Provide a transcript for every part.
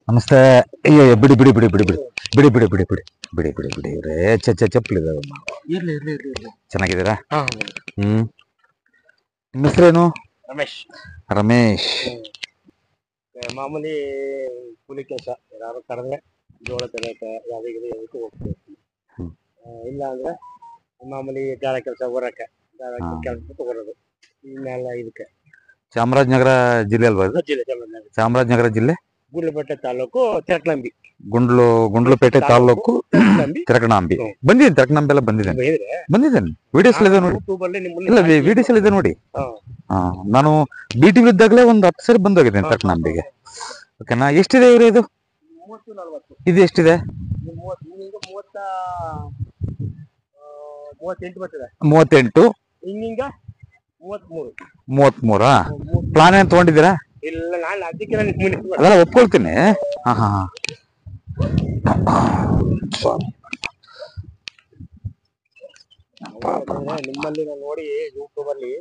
ನಮಸ್ತೆ. ಅಯ್ಯೋ ಬಿಡಿ ಬಿಡಿ ಬಿಡಿ ಬಿಡಿ ಬಿಡಿ ಬಿಡಿ ಬಿಡಿ ಬಿಡಿ ಬಿಡಿ ಬಿಡಿ ಬಿಡಿ ಬಿಡಿ ರೇ ಚಪ್ಪಲಿದಾವೆ. ಚೆನ್ನಾಗಿದ್ದೀರಾ? ಹ್ಮ್. ನಿಮ್ಮ ಹೆಸರೇನು? ರಮೇಶ್. ರಮೇಶ್. ಮಾಮೂಲಿ ಕೂಲಿ ಕೆಲಸ ಯಾರು ಕರೆದ್ರೆ ಜೋಳ ತರಕ ಯಾವುದಕ್ಕೂ ಹೋಗ್ತೀವಿ. ಇಲ್ಲ ಅಂದ್ರೆ ಮಾಮೂಲಿ ಗಾಳ ಕೆಲಸ ಹೊರಕ್ಕೆ ಕೆಲಸ ಹೊರೋದು. ಇನ್ನೆಲ್ಲ ಇದಕ್ಕೆ ಚಾಮರಾಜನಗರ ಜಿಲ್ಲೆ ಅಲ್ವಾ ಇದು? ಚಾಮರಾಜನಗರ ಜಿಲ್ಲೆ, ಗುಂಡ್ಲುಪೇಟೆ ತಾಲೂಕು, ತೆರಕನಂಬಿ. ಗುಂಡ್ಲುಪೇಟೆ ತಾಲೂಕು, ತೆರಕನಾಂಬಿ. ಬಂದಿದ್ದೀನಿ, ತೆರಕನಾಂಬಿ ಎಲ್ಲ ಬಂದಿದ್ದೇನೆ. ವಿಡಿಯೋಸ್ ಇದೆ ನೋಡಿ. ಇಲ್ಲ, ವಿಡಿಯೋಸ್ ಇದೆ ನೋಡಿ. ನಾನು BTV ಇದ್ದಾಗಲೇ ಒಂದು 10 ಸರಿ ಬಂದೋಗಿದ್ದೇನೆ ತೆರಕನಾಂಬಿಗೆ. ಓಕೆನಾ? ಎಷ್ಟಿದೆ ಇವ್ರೆ ಇದು? ಇದು ಎಷ್ಟಿದೆ? 38. ಹಿಂಗ 33. ಪ್ಲಾನ್ ಏನ್ ತಗೊಂಡಿದ್ದೀರಾ? ಇಲ್ಲ, ನಾನು ಅದಕ್ಕೆ ಅದೆಲ್ಲ ಒಪ್ಕೊಳ್ತೀನಿ. ನಿಮ್ಮಲ್ಲಿ ನಾನು ನೋಡಿ ಯೂಟ್ಯೂಬ್ ಅಲ್ಲಿ,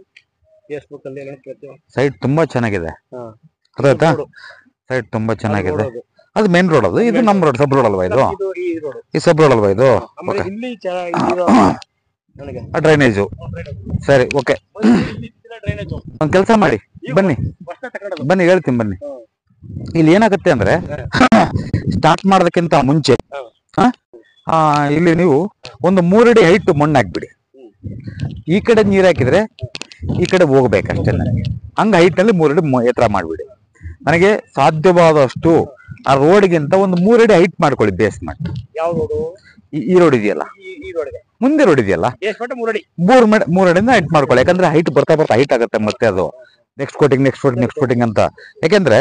ಫೇಸ್ಬುಕ್ ಅಲ್ಲಿ ಸೈಟ್ ತುಂಬಾ ಚೆನ್ನಾಗಿದೆ. ಅದಾಯ್ತಾ? ಸೈಟ್ ತುಂಬಾ ಚೆನ್ನಾಗಿದೆ. ಅದು ಮೇನ್ ರೋಡ್, ಅದು ಇದು ನಮ್ಮ ರೋಡ್, ಸಬ್ ರೋಡ್ ಅಲ್ವಾ ಇದು? ಈ ಸಬ್ ರೋಡ್ ಅಲ್ವಾ ಇದು? ಡ್ರೈನೇಜು. ಸರಿ, ಓಕೆ. ಒಂದ್ ಕೆಲಸ ಮಾಡಿ, ಬನ್ನಿ ಹೇಳ್ತೀನಿ ಬನ್ನಿ. ಇಲ್ಲಿ ಏನಾಗುತ್ತೆ ಅಂದ್ರೆ, ಸ್ಟಾರ್ಟ್ ಮಾಡೋದಕ್ಕಿಂತ ಮುಂಚೆ ಇಲ್ಲಿ ನೀವು ಒಂದು 3 ಅಡಿ ಹೈಟ್ ಮಣ್ಣು ಹಾಕ್ಬಿಡಿ. ಈ ಕಡೆ ನೀರ್ ಹಾಕಿದ್ರೆ ಈ ಕಡೆ ಹೋಗ್ಬೇಕಷ್ಟೇ. ನನಗೆ ಹಂಗ ಹೈಟ್ ನಲ್ಲಿ 3 ಅಡಿ ಎತ್ತರ ಮಾಡ್ಬಿಡಿ. ನನಗೆ ಸಾಧ್ಯವಾದಷ್ಟು ಆ ರೋಡ್ಗಿಂತ ಒಂದು 3 ಅಡಿ ಹೈಟ್ ಮಾಡ್ಕೊಳ್ಳಿ, ಬೇಸ್ ಮಾಡಿ. ಈ ರೋಡ್ ಇದೆಯಲ್ಲ, ಮುಂದೆ ರೋಡ್ ಇದೆಯಲ್ಲ, 3 ಅಡಿಯಿಂದ ಹೈಟ್ ಮಾಡ್ಕೊಳ್ಳಿ. ಯಾಕಂದ್ರೆ ಹೈಟ್ ಬರ್ತಾ ಹೈಟ್ ಆಗುತ್ತೆ, ಮತ್ತೆ ಅದು ನೆಕ್ಸ್ಟ್ ಕೋಟಿಂಗ್ ಅಂತ. ಯಾಕಂದ್ರೆ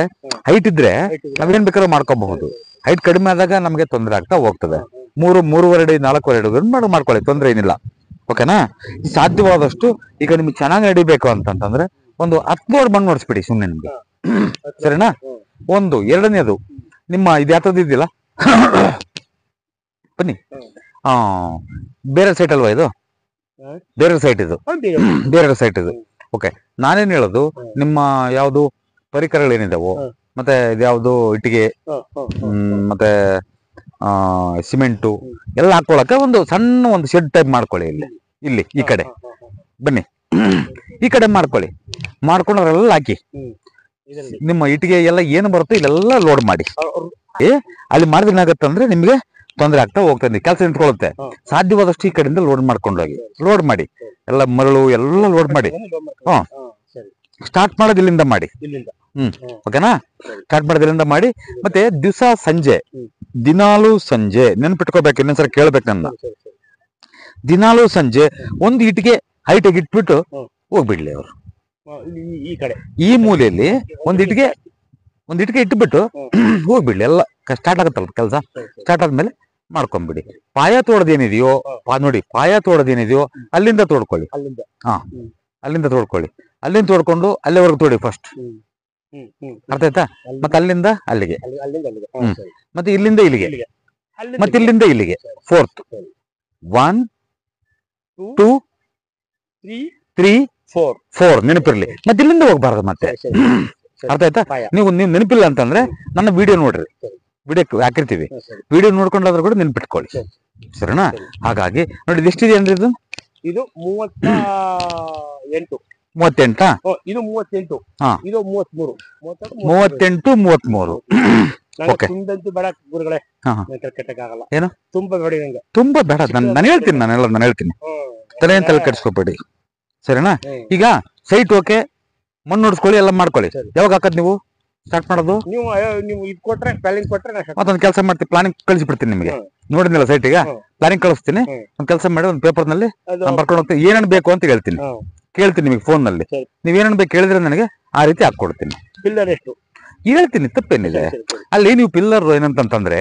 ಹೈಟ್ ಇದ್ರೆ ನಾವೇನ್ ಬೇಕಾದ್ರೂ ಮಾಡ್ಕೋಬಹುದು. ಹೈಟ್ ಕಡಿಮೆ ಆದಾಗ ನಮ್ಗೆ ತೊಂದರೆ ಆಗ್ತಾ ಹೋಗ್ತದೆ. 3.5 ಅಡಿ 4 ಅಡಿ ಮಾಡ್ಕೊಳ್ಳಿ, ತೊಂದರೆ ಏನಿಲ್ಲ. ಓಕೆನಾ? ಸಾಧ್ಯವಾದಷ್ಟು ಈಗ ನಿಮ್ಗೆ ಚೆನ್ನಾಗಿ ನಡಿಬೇಕು ಅಂತಂದ್ರೆ ಒಂದು 10 ಲೋಡ್ ಮಣ್ಣು ನೋಡಿಸ್ಬಿಡಿ ಸುಮ್ಮನೆ ನಿಮ್ಗೆ. ಸರಿನಾ? ಒಂದು. ಎರಡನೇದು, ನಿಮ್ಮ ಇದು ಯಾವ್ದು ಇದೆಯಲ್ಲ, ಬನ್ನಿ. ಬೇರೆ ಸೈಟ್ ಅಲ್ವಾ ಇದು? ಬೇರೆ ಸೈಟ್ ಇದು. ಓಕೆ. ನಾನೇನ್ ಹೇಳೋದು, ನಿಮ್ಮ ಯಾವ್ದು ಪರಿಕರಗಳೇನಿದಾವೋ, ಮತ್ತೆ ಇದ್ಯಾವ್ದು ಇಟ್ಟಿಗೆ, ಮತ್ತೆ ಸಿಮೆಂಟು ಎಲ್ಲ ಹಾಕೊಳಕ್ಕೆ ಒಂದು ಸಣ್ಣ ಒಂದು ಶೆಡ್ ಟೈಪ್ ಮಾಡ್ಕೊಳ್ಳಿ. ಇಲ್ಲಿ ಈ ಕಡೆ ಬನ್ನಿ, ಈ ಕಡೆ ಮಾಡ್ಕೊಂಡ್ರೆಲ್ಲ ಹಾಕಿ. ನಿಮ್ಮ ಇಟ್ಟಿಗೆ ಎಲ್ಲ ಏನು ಬರುತ್ತೋ ಇಲ್ಲೆಲ್ಲ ಲೋಡ್ ಮಾಡಿ. ಅಲ್ಲಿ ಮಾಡಿದ್ರೆ ಏನಾಗುತ್ತೆ ಅಂದ್ರೆ ನಿಮ್ಗೆ ತೊಂದರೆ ಆಗ್ತಾ ಹೋಗ್ತದೆ, ಕೆಲಸ ನಿಂತ್ಕೊಳ್ಳುತ್ತೆ. ಸಾಧ್ಯವಾದಷ್ಟು ಈ ಕಡೆಯಿಂದ ಲೋಡ್ ಮಾಡಿ ಎಲ್ಲ ಮರಳು ಎಲ್ಲ ಲೋಡ್ ಮಾಡಿ. ಸ್ಟಾರ್ಟ್ ಮಾಡೋದು ಇಲ್ಲಿಂದ ಮಾಡಿ. ಓಕೆನಾ? ಸ್ಟಾರ್ಟ್ ಮಾಡೋದು ಇಲ್ಲಿಂದ ಮಾಡಿ. ಮತ್ತೆ ದಿನಾಲೂ ಸಂಜೆ ನೆನ್ಪಿಟ್ಕೋಬೇಕು, ಇನ್ನೊಂದ್ಸಲ ಕೇಳ್ಬೇಕು ನನ್ನ. ದಿನಾಲೂ ಸಂಜೆ ಒಂದು ಇಟ್ಟಿಗೆ ಹೈಟಾಗಿ ಇಟ್ಬಿಟ್ಟು ಹೋಗ್ಬಿಡ್ಲಿ ಅವರು. ಈ ಮೂಲೆಯಲ್ಲಿ ಒಂದ್ ಇಟ್ಟಿಗೆ ಇಟ್ಬಿಟ್ಟು ಹೋಗ್ಬಿಡ್ಲಿ. ಎಲ್ಲ ಸ್ಟಾರ್ಟ್ ಆಗುತ್ತಲ್ಲ ಕೆಲಸ. ಸ್ಟಾರ್ಟ್ ಆದ್ಮೇಲೆ ಮಾಡ್ಕೊಂಡ್ಬಿಡಿ. ಪಾಯ ತೋಡದೇನಿದೆಯೋ ನೋಡಿ, ಪಾಯ ತೋಡದೇನಿದೆಯೋ ಅಲ್ಲಿಂದ ತೋಡ್ಕೊಳ್ಳಿ. ಅಲ್ಲಿಂದ ತೋಡ್ಕೊಂಡು ಅಲ್ಲಿವರೆಗೂ ತೋಡಿ ಫಸ್ಟ್. ಅರ್ಥ ಆಯ್ತಾ? ಮತ್ತೆ ಅಲ್ಲಿಂದ ಅಲ್ಲಿಗೆ, ಮತ್ತೆ ಇಲ್ಲಿಂದ ಇಲ್ಲಿಗೆ, ಮತ್ತೆ ಇಲ್ಲಿಂದ ಇಲ್ಲಿಗೆ. 4th 1 2 3 4 ನೆನಪಿರ್ಲಿ. ಮತ್ತೆ ಇಲ್ಲಿಂದ ಹೋಗ್ಬಾರ್ದು ಮತ್ತೆ. ಅರ್ಥ ಆಯ್ತಾ? ನೀವು ನೆನಪಿಲ್ಲ ಅಂತಂದ್ರೆ ನನ್ನ ವಿಡಿಯೋ ನೋಡ್ರಿ, ವಿಡಿಯೋ ಹಾಕಿರ್ತೀವಿ. ವಿಡಿಯೋ ನೋಡ್ಕೊಂಡಾದ್ರೂ ಕೂಡ ನೆನ್ಪಿಟ್ಕೊಳ್ಳಿ. ಸರಿನಾ? ಹಾಗಾಗಿ ನೋಡಿ, ಎಷ್ಟಿದೆ ಅಂದ್ರೆ ಇದು 38. ಇದು 38. ಇದು 33. ಓಕೆ. ಏನು ತುಂಬಾ ಬೇಡ, ನಾನು ಹೇಳ್ತೀನಿ. ತಲೆ ಕೆಡಿಸ್ಕೋಬೇಡಿ. ಸರಿನಾ? ಈಗ ಸೈಟ್ ಓಕೆ, ಮಣ್ಣು ನೋಡಿಸ್ಕೊಳ್ಳಿ, ಎಲ್ಲ ಮಾಡ್ಕೊಳ್ಳಿ. ಯಾವಾಗ ಹಾಕದ್ ನೀವು ಸ್ಟಾರ್ಟ್ ಮಾಡೋದು? ಮತ್ತೊಂದು ಕೆಲಸ ಮಾಡ್ತೀನಿ, ಪ್ಲಾನಿಂಗ್ ಕಳಿಸ್ಬಿಡ್ತೀನಿ ನಿಮಗೆ. ನೋಡಿದ್ನಲ್ಲ ಸೈಟ್, ಈಗ ಪ್ಲಾನಿಂಗ್ ಕಳಿಸ್ತೀನಿ. ಒಂದ್ ಕೆಲಸ ಮಾಡಿ, ಒಂದು ಪೇಪರ್ ನಲ್ಲಿ ಬರ್ಕೊಂಡು ಹೋಗ್ತೀನಿ. ಏನೇನ್ ಬೇಕು ಅಂತ ಕೇಳ್ತೀನಿ ನಿಮಗೆ ಫೋನ್ ನಲ್ಲಿ. ನೀವ್ ಏನೇನ್ ಬೇಕು ಹೇಳಿದ್ರೆ ನನಗೆ ಆ ರೀತಿ ಹಾಕೊಡ್ತೀನಿ. ಪಿಲ್ಲರ್ ಎಷ್ಟು ಹೇಳ್ತೀನಿ, ತಪ್ಪೇನಿದೆ. ಅಲ್ಲಿ ನೀವು ಪಿಲ್ಲರ್ ಏನಂತಂದ್ರೆ,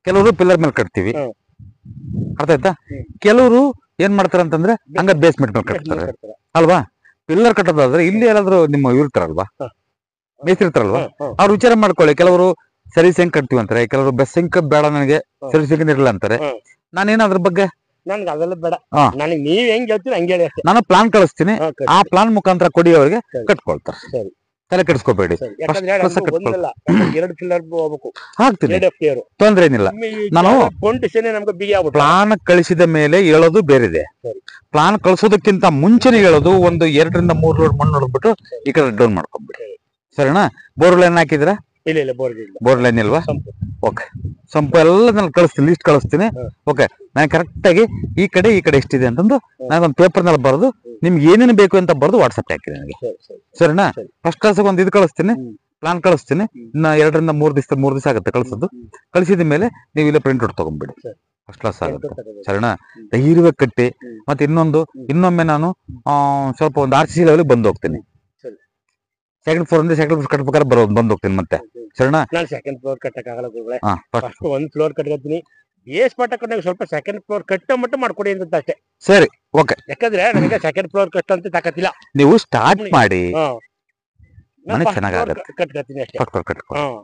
ಕೆಲವರು ಪಿಲ್ಲರ್ ಮೇಲೆ ಕಟ್ತೀವಿ. ಅರ್ಥ ಆಯ್ತಾ? ಕೆಲವರು ಏನ್ ಮಾಡ್ತಾರೆ ಅಂತಂದ್ರೆ ಹಂಗ ಬೇಸ್ಮೆಂಟ್ ಮೇಲೆ ಕಟ್ತಾರೆ ಅಲ್ವಾ? ಪಿಲ್ಲರ್ ಕಟ್ಟೋದಾದ್ರೆ ಇಲ್ಲಿ ಯಾರಾದ್ರೂ ನಿಮ್ಮ ಇರ್ತಾರಲ್ವಾ, ಮೇಸ್ತಿರ್ತಾರಲ್ವಾ, ಅವ್ರು ವಿಚಾರ ಮಾಡ್ಕೊಳ್ಳಿ. ಕೆಲವರು ಸರಿ ಸೆಂಕ್ ಕಟ್ತೀವಿ ಅಂತಾರೆ, ಕೆಲವರು ಬೆಸ್ ಸೆಂಕ್ ಬೇಡ, ನನಗೆ ಸರಿ ಸೆಂಕ್ ಇರಲ್ಲ ಅಂತಾರೆ. ನಾನೇನು ಅದ್ರ ಬಗ್ಗೆ ನನ್ಗೆ ಅದೆಲ್ಲ ಬೇಡ, ನನಗೆ ನೀವ್ ಹೆಂಗ್ ಹೇಳ್ತೀರಿ ಹಂಗೆ ಹೇಳಿ ಅಷ್ಟೇ. ನಾನು ಪ್ಲಾನ್ ಕಳಿಸ್ತೀನಿ, ಆ ಪ್ಲಾನ್ ಮುಖಾಂತರ ಕೊಡಿ, ಅವ್ರಿಗೆ ಕಟ್ಕೊಳ್ತಾರೆ. ತಲೆ ಕೆಡಿಸ್ಕೋಬೇಡಿ. ಯಾಕಂದ್ರೆ ಒಂದಲ್ಲ 2 ಪಿಲ್ಲರ್ ಹೋಗ್ಬೇಕು. ಹಾಕ್ತೀನಿ, ತೊಂದ್ರೆ ಏನಿಲ್ಲ. ನಾನು ನಮ್ಗೆ ಬಿಗಿ ಆಗ್ಬಿಟ್ಟು ಪ್ಲಾನ್ ಕಳಿಸಿದ ಮೇಲೆ ಹೇಳೋದು ಬೇರೆದೆ. ಪ್ಲಾನ್ ಕಳಿಸೋದಕ್ಕಿಂತ ಮುಂಚೆನೆ ಹೇಳೋದು ಒಂದು 2 ರಿಂದ 3 ಲೋಡ್ ಮಣ್ಣು ಹೊಡೆದ್ಬಿಟ್ಟು ಈ ಕಡೆ ಡೌನ್ ಮಾಡ್ಕೊಂಡ್ಬಿಡಿ. ಸರಿನಾ? ಬೋರ್ ಲೈನ್ ಹಾಕಿದ್ರ? ಇಲ್ಲ ಬೋರ್ ಲೈನ್ ಇಲ್ವಾ? ಓಕೆ, ಸಂಪು ಎಲ್ಲ ನಾನು ಕಳಿಸ್ತೀನಿ, ಲಿಸ್ಟ್ ಕಳಿಸ್ತೀನಿ. ಓಕೆ, ನಾನು ಕರೆಕ್ಟ್ ಆಗಿ ಈ ಕಡೆ ಎಷ್ಟಿದೆ ಅಂತಂದು ನನಗೊಂದು ಪೇಪರ್ ನಲ್ಲಿ ಬರೆದು ನಿಮ್ಗೆ ಏನೇನು ಬೇಕು ಅಂತ ಬರೆದು ವಾಟ್ಸಪ್ ಹಾಕಿ ನನಗೆ. ಸರಿನಾ? ಫಸ್ಟ್ ಕ್ಲಾಸ್ ಒಂದು ಇದು ಕಳಿಸ್ತೀನಿ, ಪ್ಲಾನ್ ಕಳಿಸ್ತೀನಿ. ಇನ್ನ 2 ರಿಂದ 3 ದಿವಸ ಆಗುತ್ತೆ ಕಳಿಸೋದು. ಕಳಿಸಿದ ಮೇಲೆ ನೀವು ಇಲ್ಲ ಪ್ರಿಂಟ್ ಔಟ್ ತಗೊಂಡ್ಬಿಡಿ, ಫಸ್ಟ್ ಕ್ಲಾಸ್ ಆಗುತ್ತೆ. ಸರಿನಾ? ಧೈರ್ಯವಾಗಿ ಕಟ್ಟಿ. ಮತ್ತೆ ಇನ್ನೊಮ್ಮೆ ನಾನು ಸ್ವಲ್ಪ ಒಂದು RCC ಲೆವೆಲ್ ಬಂದು ಹೋಗ್ತೀನಿ. ಸೆಕೆಂಡ್ ಫ್ಲೋರ್ ಅಂದ್ರೆ ಸೆಕೆಂಡ್ ಫ್ಲೋರ್ ಕಟ್ಬೇಕಾದ್ರೆ ಬಂದು ಹೋಗ್ತೀನಿ ಮತ್ತೆ. ಸರಿನಾ? ನಾನು ಸೆಕೆಂಡ್ ಫ್ಲೋರ್ ಕಟ್ಟಕ್ಕಾಗಲ್ಲ ಗುರುಗಳೇ. First 1 floor ಕಟ್ಕೊತೀನಿ. ಬೇಸ್ ಮಟ್ಟ ಸ್ವಲ್ಪ ಸೆಕೆಂಡ್ ಫ್ಲೋರ್ ಕಟ್ಟ ಮಟ್ಟ ಮಾಡ್ಕೊಡಿ ಅಂತ ಅಷ್ಟೇ. ಸರಿ, ಓಕೆ. ಯಾಕಂದ್ರೆ ನನಗೆ ಸೆಕೆಂಡ್ ಫ್ಲೋರ್ ಕಟ್ಟ ಅಂತ ತಾಕತ್ತಿಲ್ಲ. ನೀವು ಸ್ಟಾರ್ಟ್ ಮಾಡಿ, ಮನೆ ಚೆನ್ನಾಗತ್ತೆ, ಕಟ್ಕೊತೀನಿ ಅಷ್ಟೇ.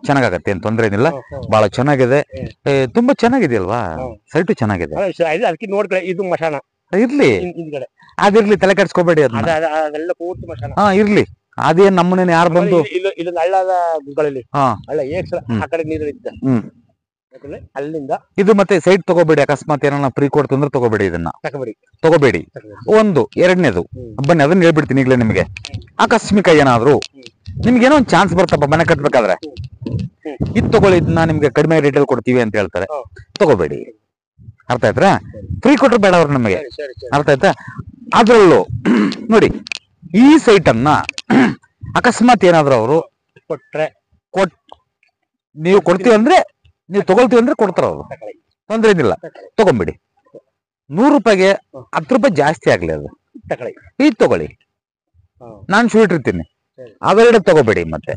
ಚೆನ್ನಾಗತ್ತೆ, ಏನ್ ತೊಂದ್ರೆ ಏನಿಲ್ಲ. ಬಹಳ ಚೆನ್ನಾಗಿದೆ, ತುಂಬಾ ಚೆನ್ನಾಗಿದೆ ಅಲ್ವಾ? ಸೈಟು ಚೆನ್ನಾಗಿದೆ. ಅದಕ್ಕೆ ನೋಡ್ಕೊಳ್ಳಿ, ಇದು ಮಶಾನ ಇರ್ಲಿ, ಹಿಂದ್ಗಡೆ ಅದಿರ್ಲಿ, ತಲೆ ಕೆಡ್ಸ್ಕೋಬೇಡಿ. ಅದೆಲ್ಲ ಪೂರ್ತಿ ಮಶಾನ. ಇರ್ಲಿ, ಅದೇನ್ ನಮ್ಮನೇನೆ ಯಾರು ಬಂದು ಇಲ್ಲೊಂದು ಹಳ್ಳದ ಗುಡ್ಗಳಲ್ಲಿ ಹಳ್ಳ ಆ ಕಡೆ ನೀರು ಇದ್ದ ಅಲ್ಲಿಂದ ಇದು. ಮತ್ತೆ ಸೈಟ್ ತಗೋಬೇಡಿ, ಅಕಸ್ಮಾತ್ ಏನಾರ ಫ್ರೀ ಕೊಡ್ತು ಅಂದ್ರೆ ತಗೋಬೇಡಿ, ಇದನ್ನ ತಗೋಬೇಡಿ. ಒಂದು ಎರಡನೇದು ಬನ್ನಿ, ಅದನ್ನ ಹೇಳ್ಬಿಡ್ತೀನಿ ಈಗಲೇ ನಿಮ್ಗೆ. ಆಕಸ್ಮಿಕ ಏನಾದ್ರು ನಿಮ್ಗೆ ಏನೋ ಒಂದು ಚಾನ್ಸ್ ಬರ್ತಪ್ಪ ಮನೆ ಕಟ್ಬೇಕಾದ್ರೆ, ಇದು ತಗೊಳ್ಳಿ, ಇದನ್ನ ನಿಮ್ಗೆ ಕಡಿಮೆ ರೇಟಲ್ಲಿ ಕೊಡ್ತೀವಿ ಅಂತ ಹೇಳ್ತಾರೆ, ತಗೋಬೇಡಿ. ಅರ್ಥ ಆಯ್ತಾ? ಫ್ರೀ ಕೊಟ್ರೆ ಬೇಡ ಅವ್ರು ನಮಗೆ. ಅರ್ಥ ಆಯ್ತಾ? ಅದ್ರಲ್ಲೂ ನೋಡಿ, ಈ ಸೈಟ್ ಅನ್ನ ಅಕಸ್ಮಾತ್ ಏನಾದ್ರು ಅವರು ನೀವು ಕೊಡ್ತೀವಿ ಅಂದ್ರೆ, ನೀವು ತಗೊಳ್ತೀವಿ ಅಂದ್ರೆ ಕೊಡ್ತಾರ ಅವರು, ತೊಂದ್ರೆ ಏನಿಲ್ಲ, ತಗೊಂಬಿಡಿ. 100 ರೂಪಾಯಿಗೆ 10 ರೂಪಾಯಿ ಜಾಸ್ತಿ ಆಗ್ಲಿ, ಅದು ಇದು ತಗೊಳ್ಳಿ, ನಾನು ಶೂಟ್ ಇರ್ತೀನಿ, ಅವೆರಡು ತಗೋಬೇಡಿ ಮತ್ತೆ.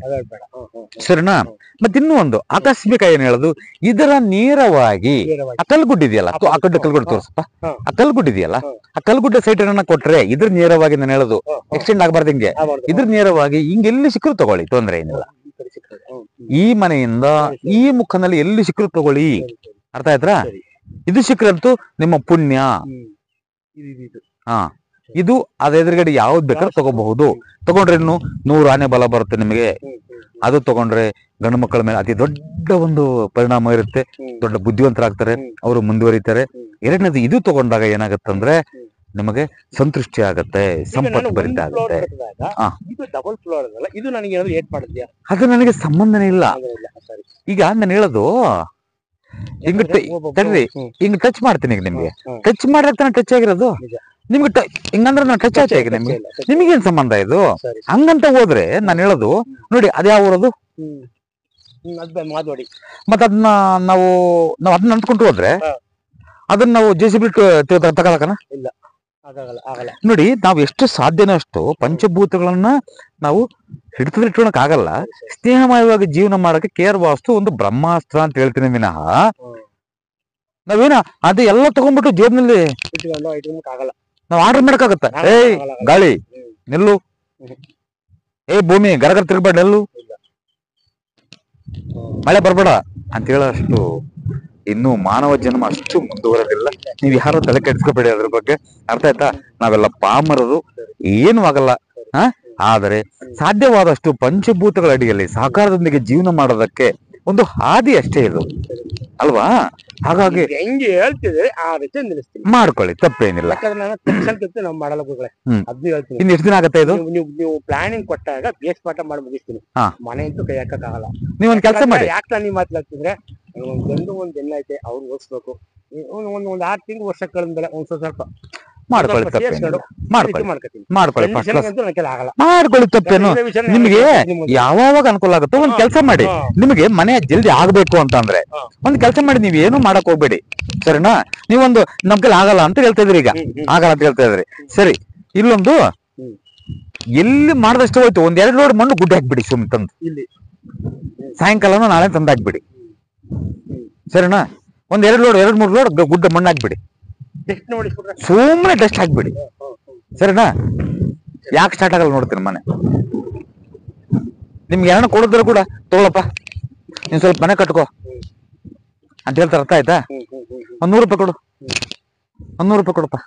ಸರಿನಾ? ಮತ್ತೆ ಇನ್ನೂ ಒಂದು ಆಕಸ್ಮಿಕ ಏನ್ ಹೇಳೋದು, ಇದರ ನೇರವಾಗಿ ಆ ಕಲ್ಗುಡ್ಡ ಇದೆಯಲ್ಲ, ಆ ಕಲ್ಗುಡ್ಡ ತೋರಿಸಪ್ಪ, ಆ ಕಲ್ಗುಡ್ಡ ಇದೆಯಲ್ಲ, ಆ ಕಲ್ಗುಡ್ಡ ಸೈಟ್ ಅನ್ನ ಕೊಟ್ರೆ ಇದ್ರ ನೇರವಾಗಿ ನಾನು ಹೇಳೋದು ಎಕ್ಸ್ಟೆಂಡ್ ಆಗ್ಬಾರ್ದು ಹಿಂಗೆ, ಇದ್ರ ನೇರವಾಗಿ ಹಿಂಗೆ ಎಲ್ಲಿ ಸಿಕ್ಕರು ತಗೊಳ್ಳಿ, ತೊಂದ್ರೆ ಏನಿಲ್ಲ. ಈ ಮನೆಯಿಂದ ಈ ಮುಖನಲ್ಲಿ ಎಲ್ಲಿ ಸಿಕ್ಕರು ತಗೊಳ್ಳಿ. ಅರ್ಥ ಆಯ್ತಾ? ಇದು ಸಿಕ್ಕರಂತೂ ನಿಮ್ಮ ಪುಣ್ಯ. ಇದು ಅದ ಎದುರುಗಡೆ ಯಾವ್ದು ಬೇಕಾದ್ರೂ ತಗೋಬಹುದು. ತಗೊಂಡ್ರೆ ಇನ್ನು 100 ಆನೆ ಬಲ ಬರುತ್ತೆ ನಿಮಗೆ. ಅದು ತಗೊಂಡ್ರೆ ಗಂಡು ಮಕ್ಕಳ ಮೇಲೆ ಅತಿ ದೊಡ್ಡ ಒಂದು ಪರಿಣಾಮ ಇರುತ್ತೆ, ದೊಡ್ಡ ಬುದ್ಧಿವಂತರಾಗ್ತಾರೆ, ಅವರು ಮುಂದುವರಿತಾರೆ. ಎರಡನೇದು ಇದು ತಗೊಂಡಾಗ ಏನಾಗತ್ತಂದ್ರೆ ನಿಮಗೆ ಸಂತೃಷ್ಟಿ ಆಗತ್ತೆ, ಸಂಪತ್ತು ಭರಿತ ಆಗುತ್ತೆ. ಅದು ನನಗೆ ಸಂಬಂಧನೇ ಇಲ್ಲ. ಈಗ ನಾನು ಹೇಳೋದು ಹಿಂಗ ತಡ್ರಿ, ಹಿಂಗ್ ಟಚ್ ಮಾಡ್ತೀನಿ. ಈಗ ನಿಮ್ಗೆ ಟಚ್ ಮಾಡಿದ್ರೆ ಟಚ್ ಆಗಿರೋದು ನಿಮ್ಗೆ, ಹಿಂಗಂದ್ರೆ ನಾನು ಟಚ್ ಆಗಿ ನಿಮ್ಗೆ, ನಿಮಗೇನ್ ಸಂಬಂಧ ಇದು? ಹಂಗಂತ ಹೋದ್ರೆ ನಾನು ಹೇಳೋದು ನೋಡಿ, ಅದ್ಯಾವ ಊರದು? ಮತ್ತ ಅದನ್ನ ನಾವು ಅದನ್ನ ಅಂದ್ಕೊಂಡು ಹೋದ್ರೆ ಅದನ್ನ ನಾವು JCB ತಗೊಳಕನ ಇಲ್ಲ. ನೋಡಿ, ನಾವು ಎಷ್ಟು ಸಾಧ್ಯನೋ ಅಷ್ಟು ಪಂಚಭೂತಗಳನ್ನ ನಾವು ಹಿಡಿತದಿಟ್ಕೊಳಕ್ ಆಗಲ್ಲ. ಸ್ನೇಹಮಯವಾಗಿ ಜೀವನ ಮಾಡಕ್ಕೆ ಕೇರ್ ವಾಸ್ತು ಒಂದು ಬ್ರಹ್ಮಾಸ್ತ್ರ ಅಂತ ಹೇಳ್ತೀನಿ ವಿನಃ ನಾವೇನ ಅದು ಎಲ್ಲ ತಗೊಂಡ್ಬಿಟ್ಟು ಜೇಬ್ನಲ್ಲಿ ನಾವ್ ಆರ್ಡರ್ ಮಾಡಕ್ಕಾಗತ್ತ? ಏಯ್ ಗಾಳಿ ನಿಲ್ಲು, ಭೂಮಿ ಗರಗರ ತಿರ್ಗಬೇಡ, ನಿಲ್ಲು, ಮಳೆ ಬರ್ಬೇಡ ಅಂತ ಹೇಳೋಷ್ಟು ಇನ್ನು ಮಾನವ ಜನ್ಮ ಅಷ್ಟು ಮುಂದುವರೆದಿಲ್ಲ. ನೀವ್ ಯಾರು ತಲೆ ಕೆಡಿಸ್ಕೋಬೇಡಿ ಅದ್ರ ಬಗ್ಗೆ. ಅರ್ಥ ಆಯ್ತಾ? ನಾವೆಲ್ಲ ಪಾಮರರು, ಏನೂ ಆಗಲ್ಲ. ಆದರೆ ಸಾಧ್ಯವಾದಷ್ಟು ಪಂಚಭೂತಗಳ ಅಡಿಯಲ್ಲಿ ಸಾಕಾರದೊಂದಿಗೆ ಜೀವನ ಮಾಡೋದಕ್ಕೆ ಒಂದು ಹಾದಿ ಅಷ್ಟೇ ಇದು ಅಲ್ವಾ? ಹಾಗಾಗಿ ಹೆಂಗೆ ಹೇಳ್ತಿದ್ರೆ ಆ ರೀತಿ ನಿಲ್ಲಿಸ್ತೀನಿ, ಮಾಡ್ಕೊಳ್ಳಿ, ತಪ್ಪೇನಿಲ್ಲ. ಇನ್ನು ಎಷ್ಟು ದಿನ ಆಗತ್ತೆ ಇದು? ನೀವು ಪ್ಲಾನಿಂಗ್ ಕೊಟ್ಟಾಗ ಬೇಸ್ ಪಾಠ ಮಾಡಿ ಮುಗಿಸ್ತೀನಿ. ಮನೆ ಅಂತೂ ಕೈ ಹಾಕಕ್ಕಾಗಲ್ಲ. ನೀವೊಂದ್ ಕೆಲಸ ಮಾಡಿ, ಯಾಕೆ ನೀವು ಮಾತಾಡ್ತಿದ್ರೆ ಒಂದ್ ಗಂಡು ಒಂದ್ ಹೆಣ್ಣು ಐತೆ, ಅವ್ರು ಓದಿಸ್ಬೇಕು. ಒಂದ್ 6 ತಿಂಗಳು ವರ್ಷ ಕಳೆದ್ಮೇಲೆ ಒಂದ್ ಸ್ವಲ್ಪ ಮಾಡ್ಕೊಳ್ಳಿ, ತಪ್ಪೇನು? ನಿಮ್ಗೆ ಯಾವಾಗ ಅನುಕೂಲ ಆಗುತ್ತೋ ಒಂದ್ ಕೆಲಸ ಮಾಡಿ. ನಿಮಗೆ ಮನೆ ಜಲ್ದಿ ಆಗ್ಬೇಕು ಅಂತ ಅಂದ್ರೆ ಒಂದ್ ಕೆಲಸ ಮಾಡಿ, ನೀವ್ ಏನು ಮಾಡಕ್ ಹೋಗ್ಬೇಡಿ. ಸರಿನಾ? ನೀವೊಂದು ನಮ್ ಕೈಲಿ ಆಗಲ್ಲ ಅಂತ ಹೇಳ್ತಾ ಇದ್ರಿ, ಈಗ ಆಗಲ್ಲ ಅಂತ ಹೇಳ್ತಾ ಇದ್ರಿ. ಸರಿ, ಇಲ್ಲೊಂದು ಎಲ್ಲಿ ಮಾಡ್ದಷ್ಟು ಹೋಯ್ತು, 1-2 ಲೋಡ್ ಮಣ್ಣು ಗುಡ್ಡೆ ಹಾಕ್ಬಿಡಿ, ಸುಮ್ ತಂದು ಸಾಯಂಕಾಲನೂ ನಾಳೆ ತಂದು ಹಾಕ್ಬಿಡಿ. ಸರಿನಾ? 1-2 ಲೋಡ್ 2-3 ಲೋಡ್ ಗುಡ್ಡ ಮಣ್ಣು ಹಾಕ್ಬಿಡಿ, ಸುಮ್ಮನೆ ಡಸ್ಟ್ ಹಾಕ್ಬಿಡಿ. ಸರಿನಾ? ಯಾಕೆ ಸ್ಟಾರ್ಟ್ ಆಗಲ್ಲ ನೋಡ್ತೀನಿ ಮನೆ. ನಿಮ್ಗೆ ಏನೋ ಕೊಡಿದ್ರು ಕೂಡ ತಗೊಳಪ್ಪ, ನೀನ್ ಸ್ವಲ್ಪ ಮನೆ ಕಟ್ಕೋ ಅಂತ ಹೇಳ್ತಾರೆ. ಅರ್ಥ ಆಯ್ತಾ? 100 ರೂಪಾಯಿ ಕೊಡು, 100 ರೂಪಾಯಿ ಕೊಡಪ್ಪ.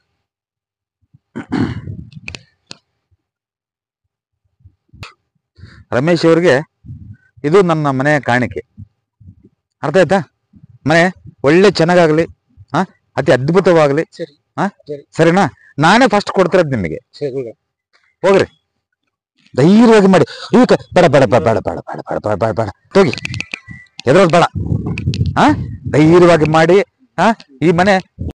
ರಮೇಶ್ ಅವ್ರಿಗೆ ಇದು ನನ್ನ ಮನೆಯ ಕಾಣಿಕೆ. ಅರ್ಥ ಆಯ್ತಾ? ಮನೆ ಒಳ್ಳೆ ಚೆನ್ನಾಗಾಗ್ಲಿ, ಅತಿ ಅದ್ಭುತವಾಗ್ಲಿ. ಸರಿ. ಸರಿನಾ? ನಾನೇ ಫಸ್ಟ್ ಕೊಡ್ತಿರೋದು ನಿಮಗೆ. ಸರಿ. ಹೋಗ್ರಿ, ಧೈರ್ಯವಾಗಿ ಮಾಡಿ. ಈಗ ಬೇಡ ಬೇಡ ಬೇಡ ಬೇಡ ಬೇಡ ಬೇಡ ಬೇಡ ಬೇಡ ಬೇಡ ಬೇಡ ಹೋಗಿ, ಎದ್ರೋದು ಬೇಡ. ಧೈರ್ಯವಾಗಿ ಮಾಡಿ. ಈ ಮನೆ